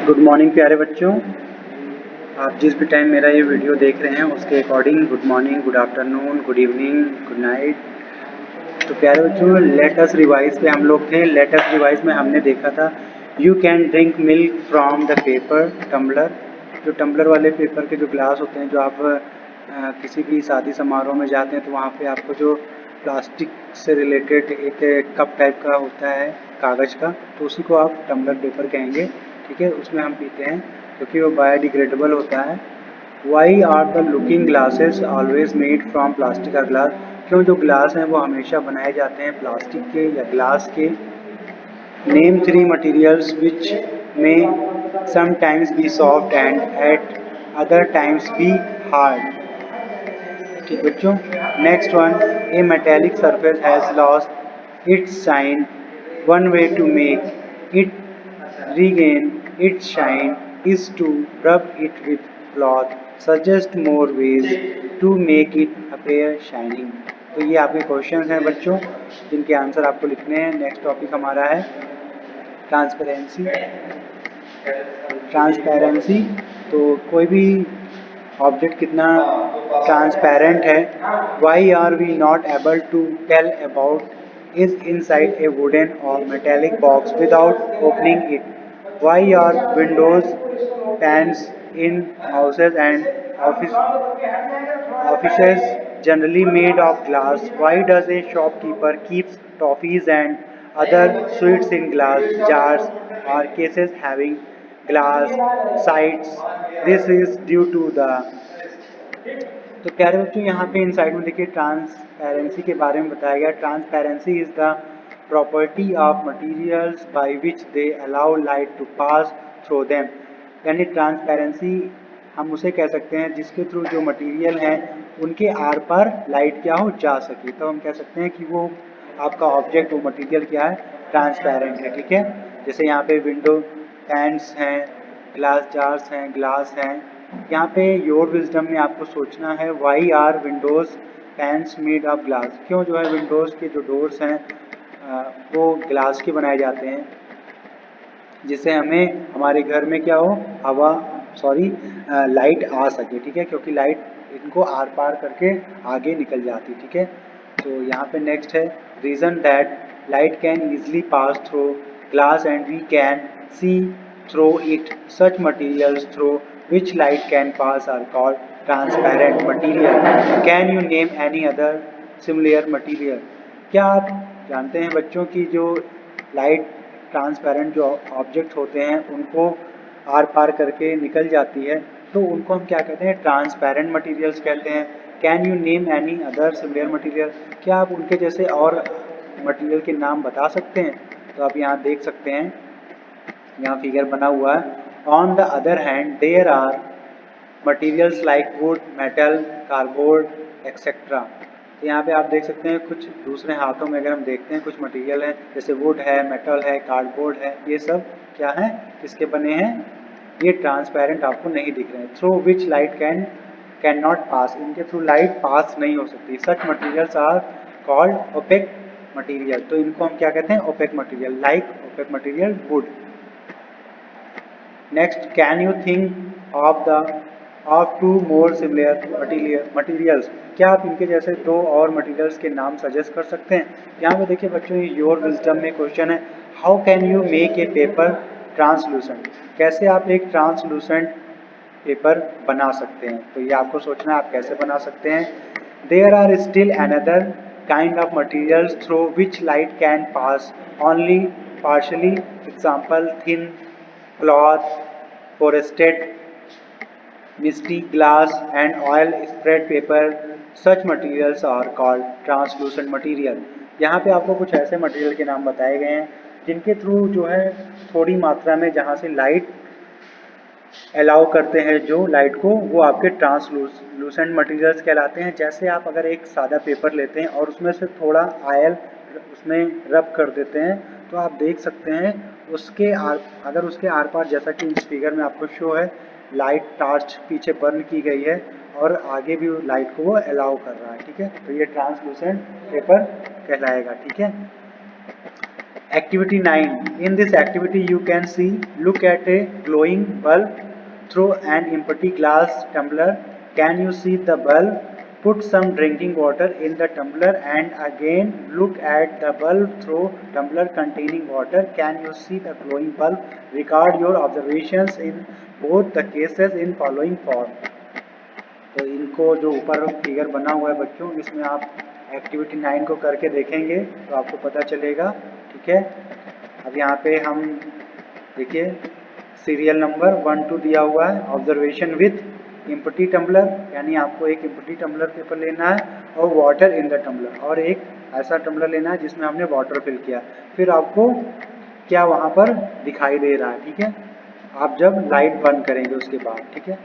Good morning प्यारे बच्चों। आप जिस भी टाइम मेरा ये वीडियो देख रहे हैं उसके according good morning, good afternoon, good evening, good night. तो प्यारे बच्चों, लेट अस रिवाइज पे हम लोग थे। लेट अस रिवाइज में हमने देखा था you can drink milk from the paper tumbler. जो टम्बलर वाले पेपर के जो ग्लास होते हैं, जो आप किसी भी शादी समारोह में जाते हैं तो वहाँ पे आपको जो प्लास्टिक से रिलेटेड एक कप टाइप का होता है कागज़ का, तो उसी को आप टम्बलर पेपर कहेंगे। ठीक है, उसमें हम पीते हैं क्योंकि वो बायोडिग्रेडेबल होता है। Why are the looking glasses always made from plastic और ग्लास। क्यों जो ग्लास हैं वो हमेशा बनाए जाते हैं प्लास्टिक के या ग्लास के। नेम थ्री मटीरियल्स विच में sometimes be soft and at other times be hard. ठीक बच्चों, next one, a metallic surface has lost its shine. One way to make it regain its shine is to rub it with cloth. Suggest more ways to make it appear shining. तो ये आपके questions हैं बच्चों, जिनके answer आपको लिखने हैं। Next topic हमारा है ट्रांसपेरेंसी। ट्रांसपेरेंसी, तो कोई भी ऑब्जेक्ट कितना ट्रांसपेरेंट है। Why are we not able to tell about is inside a wooden or metallic box without opening it. Why are windows panes in houses and offices generally made of glass? Why does a shopkeeper keep toffees and other sweets in glass jars or cases having glass sides? This is due to the। तो प्यारे बच्चों, यहाँ पे inside में देखिए transparency के बारे में बताया गया। Transparency is the property of materials by which they allow light to pass through them. यानी ट्रांसपेरेंसी हम उसे कह सकते हैं जिसके थ्रू जो मटेरियल हैं उनके आर पार लाइट क्या हो जा सके। तो हम कह सकते हैं कि वो आपका ऑब्जेक्ट, वो मटेरियल क्या है, ट्रांसपेरेंट है। ठीक है, जैसे यहाँ पे विंडो पैन्स हैं, ग्लास जार्स हैं, ग्लास हैं। यहाँ पे योर विजडम में आपको सोचना है why are windows panes made of glass. क्यों जो है विंडोज़ के जो डोर्स हैं वो ग्लास के बनाए जाते हैं, जिससे हमें हमारे घर में क्या हो, हवा लाइट आ सके। ठीक है, क्योंकि लाइट इनको आर पार करके आगे निकल जाती। ठीक है, तो यहाँ पे नेक्स्ट है reason that light can easily pass through glass and we can see through it. Such materials through which light can pass are called transparent material. Can you name any other similar material. क्या आप जानते हैं बच्चों की जो light transparent जो object होते हैं उनको आर पार करके निकल जाती है, तो उनको हम क्या कहते हैं, ट्रांसपेरेंट मटेरियल्स कहते हैं। Can you name any other similar material. क्या आप उनके जैसे और मटेरियल के नाम बता सकते हैं। तो आप यहाँ देख सकते हैं, यहाँ फिगर बना हुआ है। On the other hand there are materials like wood, metal, cardboard etcetera. तो यहाँ पे आप देख सकते हैं कुछ दूसरे हाथों में अगर हम देखते हैं कुछ मटेरियल है, जैसे वुड है, मेटल है, कार्डबोर्ड है, ये सब क्या है, किसके बने हैं, ये ट्रांसपेरेंट आपको नहीं दिख रहे हैं। Through which light can not pass, इनके थ्रू लाइट पास नहीं हो सकती। Such materials are called opaque material. तो इनको हम क्या कहते हैं, opaque material, like opaque material wood. Next, can you think of two more similar materials. क्या आप इनके जैसे दो और मटीरियल्स के नाम सजेस्ट कर सकते हैं। यहाँ पे देखिए बच्चों, योर विजडम में क्वेश्चन है, how can you make a paper translucent. कैसे आप एक ट्रांसलूसेंट पेपर बना सकते हैं। तो ये आपको सोचना है आप कैसे बना सकते हैं। There are still another kind of materials through which light can pass only partially. Example, thin cloth, forested, misty glass and oil spread paper. Such materials are called translucent material. यहाँ पे आपको कुछ ऐसे मटेरियल के नाम बताए गए हैं जिनके थ्रू जो है थोड़ी मात्रा में जहाँ से लाइट अलाउ करते हैं जो लाइट को, वो आपके ट्रांसलूसेंट मटेरियल्स कहलाते हैं। जैसे आप अगर एक सादा पेपर लेते हैं और उसमें से थोड़ा ऑयल उसमें रब कर देते हैं, तो आप देख सकते हैं अगर उसके आर पार, जैसा कि इस फिगर में आपको शो है, लाइट टार्च पीछे बर्न की गई है और आगे भी लाइट को वो अलाउ कर रहा है। ठीक है, तो ये ट्रांसलूसेंट पेपर कहलाएगा। ठीक है, Activity 9. In this activity you can see, look at a glowing bulb through an empty glass tumbler. Can you see the bulb? Put some drinking water in the tumbler and again look at the bulb through tumbler containing water. Can you see the glowing bulb? Record your observations in both the cases in following form. तो इनको जो ऊपर figure बना हुआ है बच्चों, इसमें आप एक्टिविटी 9 को करके देखेंगे तो आपको पता चलेगा। ठीक है, अब यहाँ पे हम देखिए सीरियल नंबर 1 2 दिया हुआ है, ऑब्जर्वेशन विथ इम्पटी टम्बलर, यानी आपको एक इम्पटी टम्बलर पेपर लेना है और वाटर इन द टम्बलर, और एक ऐसा टम्बलर लेना है जिसमें हमने वाटर फिल किया, फिर आपको क्या वहाँ पर दिखाई दे रहा है। ठीक है, आप जब लाइट बंद करेंगे उसके बाद। ठीक है,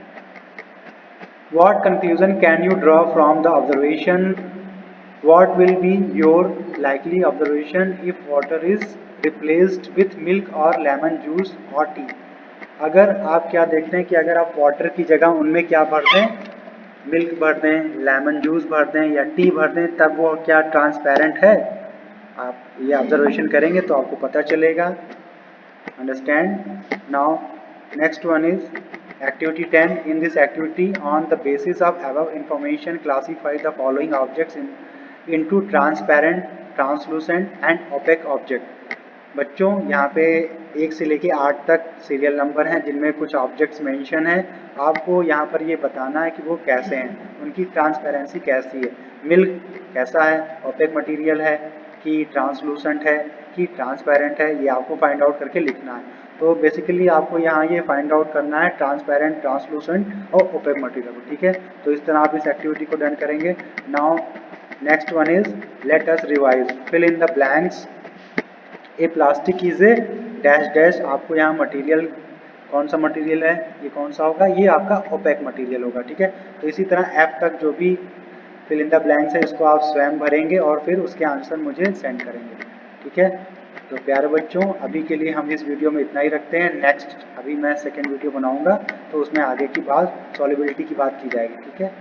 what conclusion can you draw from the observation? What will be your likely observation if water is replaced with milk or lemon juice or tea? अगर आप क्या देखते हैं कि अगर आप वाटर की जगह उनमें क्या भर दें, मिल्क भर दें, लेमन जूस भर दें या टी भर दें, तब वो क्या ट्रांसपेरेंट है? आप ये ऑब्जर्वेशन करेंगे तो आपको पता चलेगा। Understand? Now next one is activity 10. In this activity, on the basis of above information, classify the following objects into transparent, translucent and opaque object. बच्चों यहाँ पे 1 से लेके 8 तक सीरियल नंबर हैं जिनमें कुछ ऑब्जेक्ट्स मेंशन हैं। आपको यहाँ पर ये बताना है कि वो कैसे हैं, उनकी ट्रांसपेरेंसी कैसी है, मिल्क कैसा है, ओपेक मटेरियल है कि ट्रांसलूसेंट है कि ट्रांसपेरेंट है, ये आपको फाइंड आउट करके लिखना है। तो बेसिकली आपको यहाँ ये फाइंड आउट करना है ट्रांसपेरेंट, ट्रांसलूसेंट और ओपेक मटेरियल को। ठीक है, तो इस तरह आप इस एक्टिविटी को डन करेंगे। Now next one is let us revise, fill in the blanks. A plastic is a dash dash, आपको यहाँ मटेरियल कौन सा मटेरियल है, ये कौन सा होगा, ये आपका ओपेक मटेरियल होगा। ठीक है, तो इसी तरह एफ तक जो भी फिल इन द ब्लैंक्स है इसको आप स्वयं भरेंगे और फिर उसके आंसर मुझे सेंड करेंगे। ठीक है, तो प्यारे बच्चों अभी के लिए हम इस वीडियो में इतना ही रखते हैं। नेक्स्ट अभी मैं सेकेंड वीडियो बनाऊंगा तो उसमें आगे की बात सॉल्युबिलिटी की बात की जाएगी। ठीक है।